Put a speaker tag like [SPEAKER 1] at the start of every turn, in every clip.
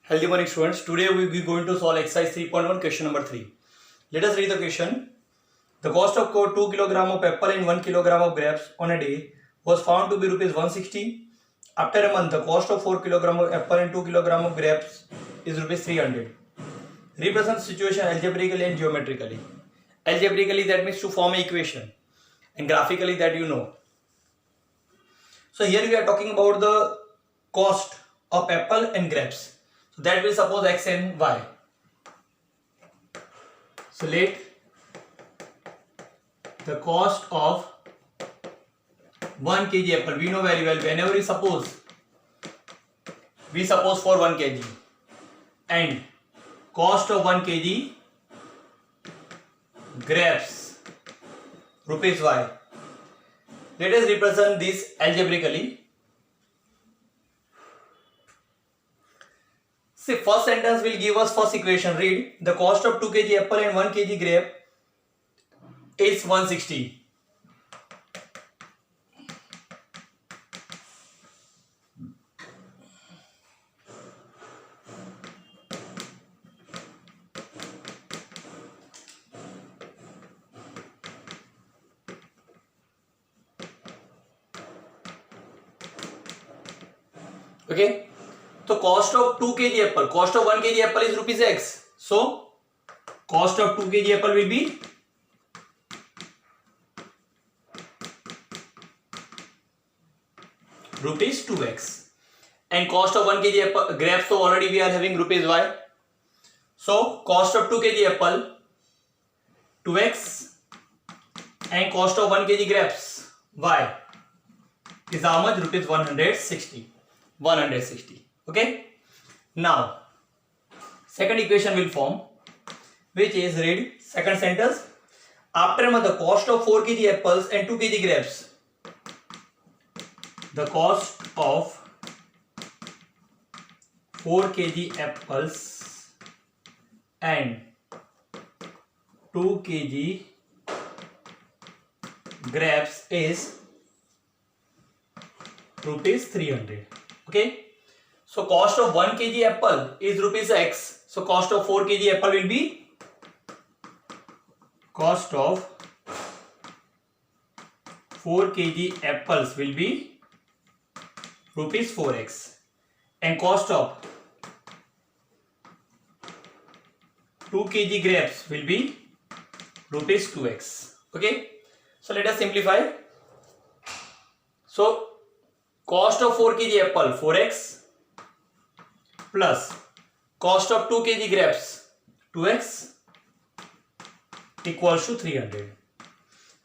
[SPEAKER 1] Healthy morning, students. Today we will be going to solve exercise 3.1 question number 3. Let us read the question. The cost of 2 kg of apple and 1 kg of grapes on a day was found to be rupees 160. After a month, the cost of 4 kg of apple and 2 kg of grapes is rupees 300. Represent situation algebraically and geometrically. Algebraically, that means to form an equation, and graphically, that you know. So here we are talking about the cost of apple and grapes. So that will suppose x and y. So let the cost of 1 kg apple, we know very well, whenever we suppose for 1 kg, and cost of 1 kg grapes rupees y. Let us represent this algebraically. See, first sentence will give us first equation. Read, the cost of 2 kg apple and 1 kg grape is 160. Okay. So cost of 2 kg apple, cost of 1 kg apple is rupees x. So cost of 2 kg apple will be rupees 2x, and cost of 1 kg apple grapes, so already we are having rupees y. So cost of 2 kg apple 2x and cost of 1 kg grapes y is how much? Rupees 160. Okay. Now second equation will form, which is, read second sentence. After a month, the cost of 4 kg apples and 2 kg grapes, the cost of 4 kg apples and 2 kg grapes is rupees 300. Okay, so cost of 1 kg apple is rupees x. So cost of 4 kg apple will be cost of 4 kg apples will be rupees 4x, and cost of 2 kg grapes will be rupees 2x. Okay, so let us simplify. So cost of 4 kg apple 4x plus cost of 2 kg grapes 2x equals to 300.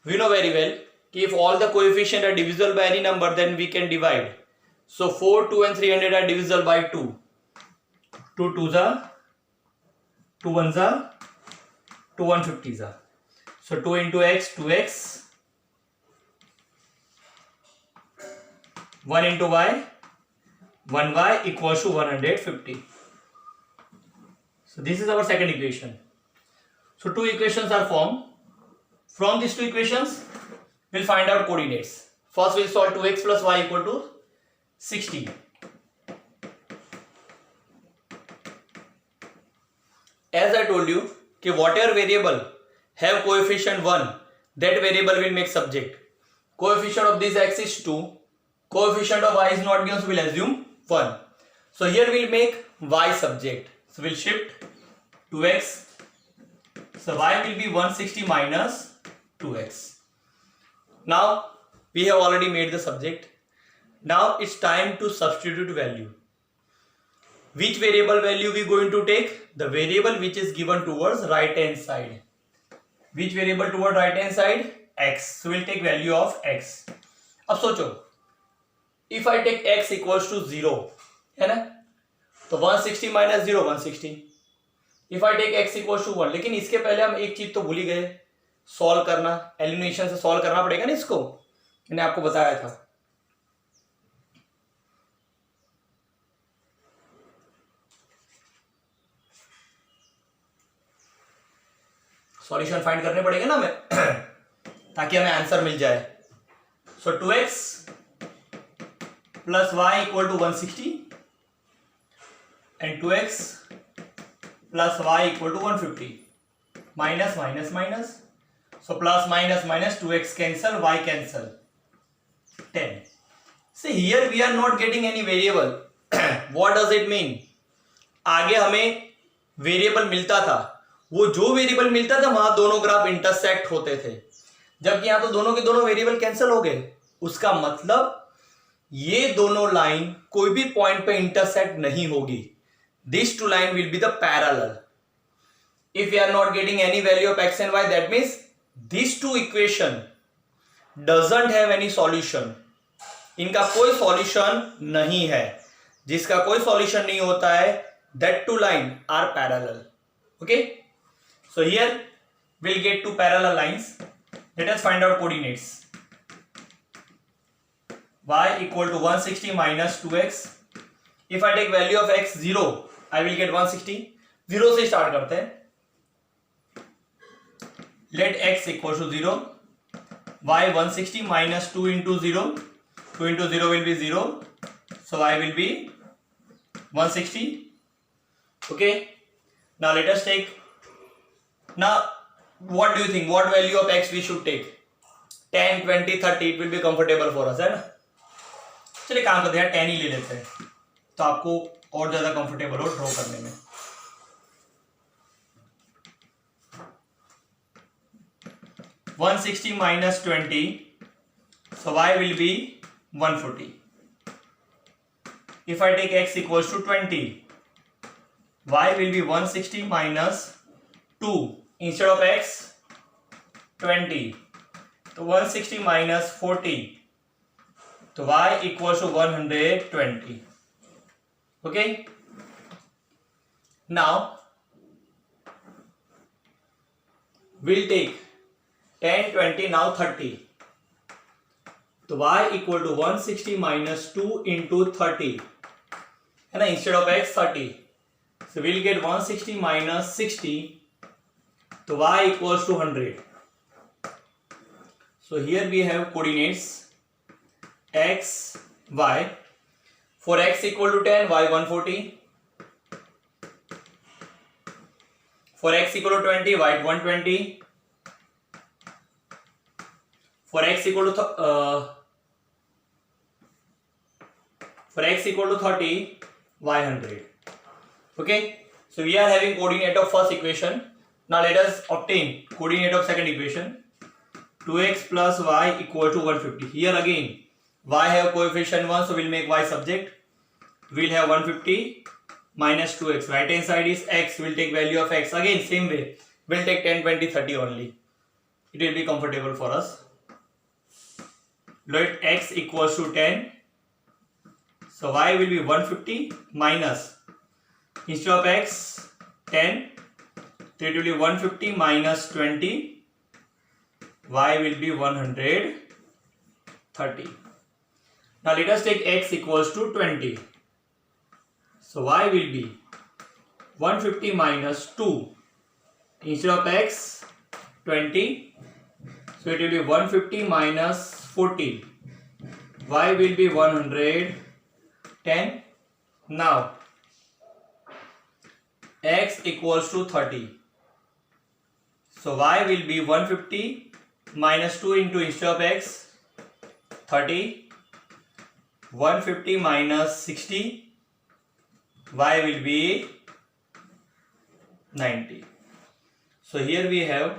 [SPEAKER 1] We know very well if all the coefficients are divisible by any number, then we can divide. So 4, 2 and 300 are divisible by 2. 2 2s are, 2 1s are, 2 150s are. So 2 into x 2x, 1 into y 1y equals to 150. So this is our second equation. So two equations are formed. From these two equations we'll find out coordinates. First we'll solve 2x plus y equal to 60. As I told you, whatever variable have coefficient 1, that variable will make subject. Coefficient of this x is 2. Coefficient of y is not given, so we'll assume 1. So here we'll make y subject. So we'll shift 2x. So y will be 160 minus 2x. Now we have already made the subject. Now it's time to substitute value. Which variable value we going to take? The variable which is given towards right hand side. Which variable toward right hand side? X. So we'll take value of x. अब सोचो, if I take x equals to 0, है ना, तो 160 minus 0 160. If I take x equals to 1, लेकिन इसके पहले हम एक चीज तो भूल ही गए, सॉल्व करना. एलिमिनेशन से सॉल्व करना पड़ेगा ना इसको, मैंने आपको बताया था. सॉल्यूशन फाइंड करने पड़ेगा ना हमें ताकि हमें आंसर मिल जाए. सो 2x plus y equal to 160 and 2x plus y equal to 150. Minus minus minus. So plus minus minus 2x cancel, y cancel. 10. See here we are not getting any variable. What does it mean? आगे हमें variable मिलता था, वो जो variable मिलता था वहां दोनों ग्राफ इंटरसेक्ट होते थे, जबकि यहां तो दोनों के दोनों वेरिएबल कैंसिल हो गए. उसका मतलब ये दोनों लाइन कोई भी पॉइंट पे इंटरसेक्ट नहीं होगी. This two line will be the parallel. If we are not getting any value of x and y, that means this two equation doesn't have any solution. इनका कोई सॉल्यूशन नहीं है. जिसका कोई सॉल्यूशन नहीं होता है, that two line are parallel. Okay, so here we'll get two parallel lines. Let us find out coordinates. Y equal to 160 minus 2x. If I take value of x 0, I will get 160. 0 से start करते हैं. Let x equal to 0. Y 160 minus 2 into 0. 2 into 0 will be 0. So y will be 160. Okay, now let us take. Now what do you think, what value of x we should take? 10, 20, 30, it will be comfortable for us, है ना. चलिए काम करते हैं, 10 ही ले लेते हैं तो आपको और ज्यादा कंफर्टेबल हो ड्रॉ करने में. One 160 minus 20, so y will be 140. If I take x equals to 20, y will be 160 minus 2. Instead of x 20, तो 160 minus 40, तो y equals to 120. Okay, now we'll take 10, 20, now 30. तो y equal to 160 minus 2 into 30, है ना. Instead of x 30, so we'll get 160 minus 60, so y equals to 100. So here we have coordinates x, y. For x equal to 10, y 140. For x equal to 20, y 120. For x equal to for x equal to 30, y 100. Okay, so we are having coordinate of first equation. Now let us obtain coordinate of second equation. 2x plus y equal to 150. Here again y have coefficient 1, so we'll make y subject. We'll have 150 minus 2x. Right hand side is x, we'll take value of x. Again same way, we'll take 10, 20, 30 only. It will be comfortable for us. Let x equals to 10, so y will be 150 minus, instead of x 10, so it will be 150 minus 20, y will be 130. Now let us take x equals to 20, so y will be 150 minus 2, instead of x 20, so it will be 150 minus 40, y will be 110. Now x equals to 30, so y will be 150 minus 2 into, instead of x 30, 150 minus 60, y will be 90. So here we have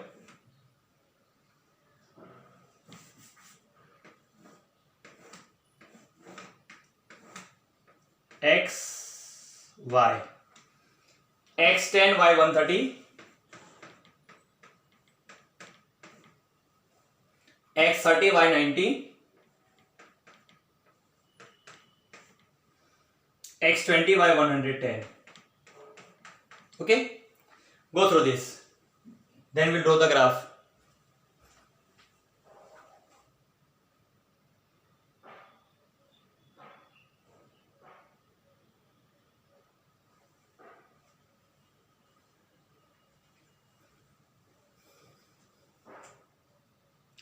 [SPEAKER 1] x, y. X 10, y 130. X 30, y 90. X 20, y 110. Okay, go through this, then we'll draw the graph.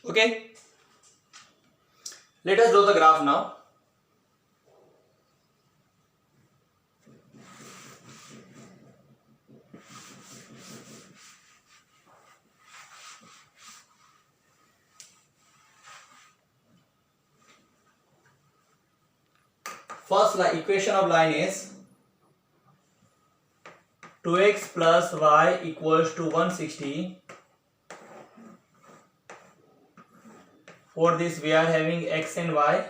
[SPEAKER 1] Okay, let us draw the graph now. first equation of line is 2x plus y equals to 160. For this we are having x and y.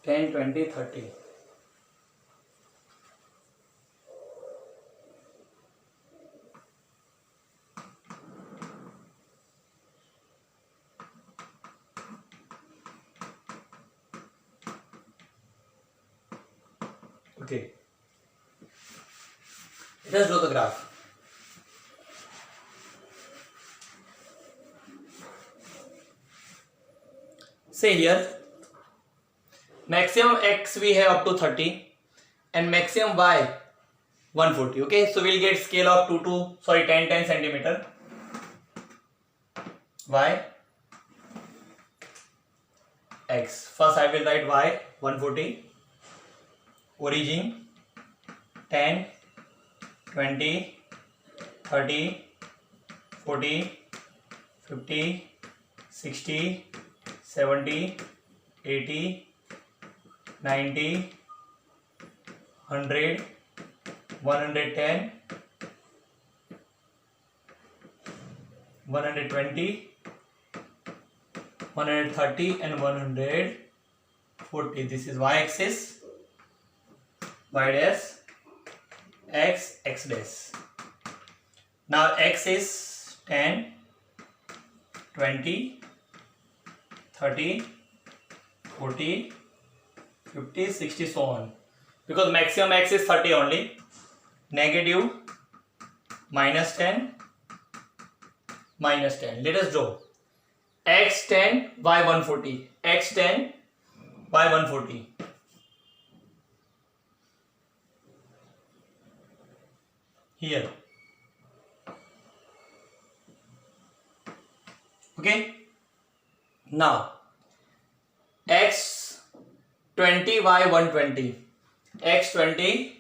[SPEAKER 1] Ten, 20, 30. Okay. Let us draw the graph. Say here, maximum x we have up to 30 and maximum y 140. Okay, so we'll get scale of 10 centimeter. Y x. First I will write y 140. Origin 10, 20, 30, 40, 50, 60, 70, 80, 90, 100, 110, 120, 130 and 140. This is y axis, y dash, x dash. Now x is 10, 20, 30, 40, 50, 60, so on. Because maximum x is 30 only. Negative, minus 10, minus 10. Let us draw. x10, y140. x10, y140. Here. Okay. Now x20, y120. x20,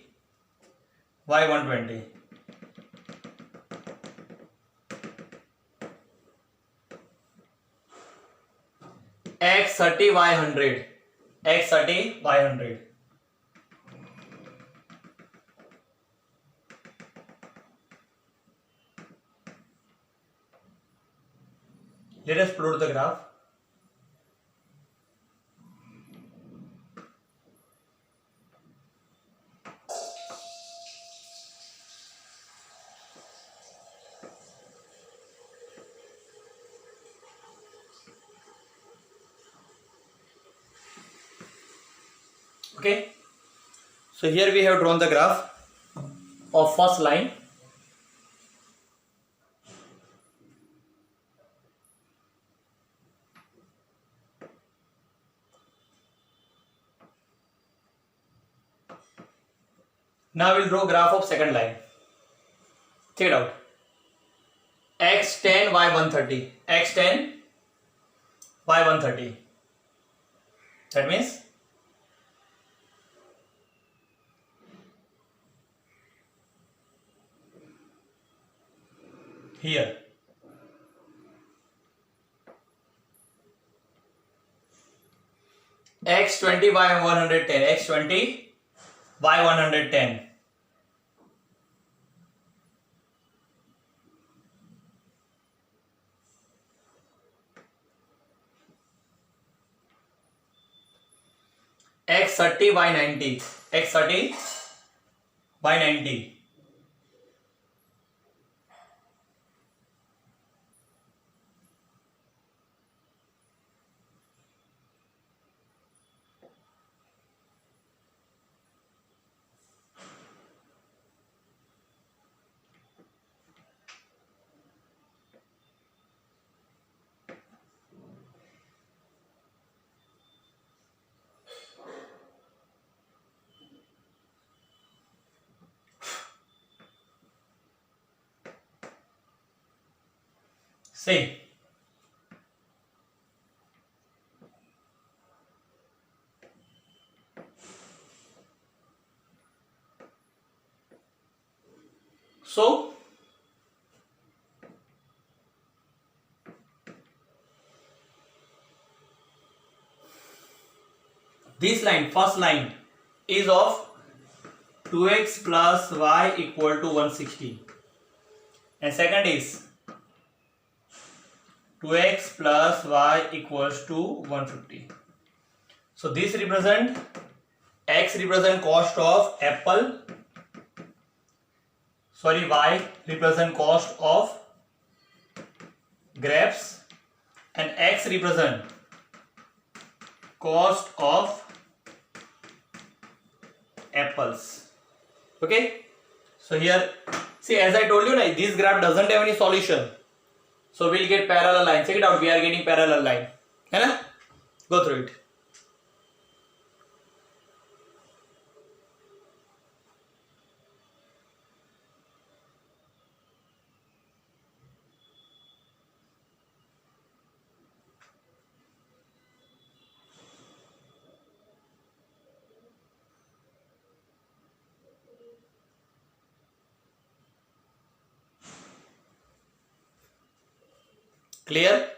[SPEAKER 1] y120. x30, y100. x30, y100. Let us plot the graph. Okay, so here we have drawn the graph of first line. Now we'll draw graph of second line. Check it out. x10, y130. x10, y130. That means here. x20, y110. x20, y110. x30, y90. x30, y90. Say. So this line, first line, is of 2x plus y equal to 160, and second is 2x plus y equals to 150. So this represent, x represent cost of apple, sorry, y represent cost of grapes, and x represent cost of apples. Okay, so here see, as I told you, this graph doesn't have any solution, so we'll get parallel line. Check it out, we are getting parallel line, है ना? Go through it. Clear?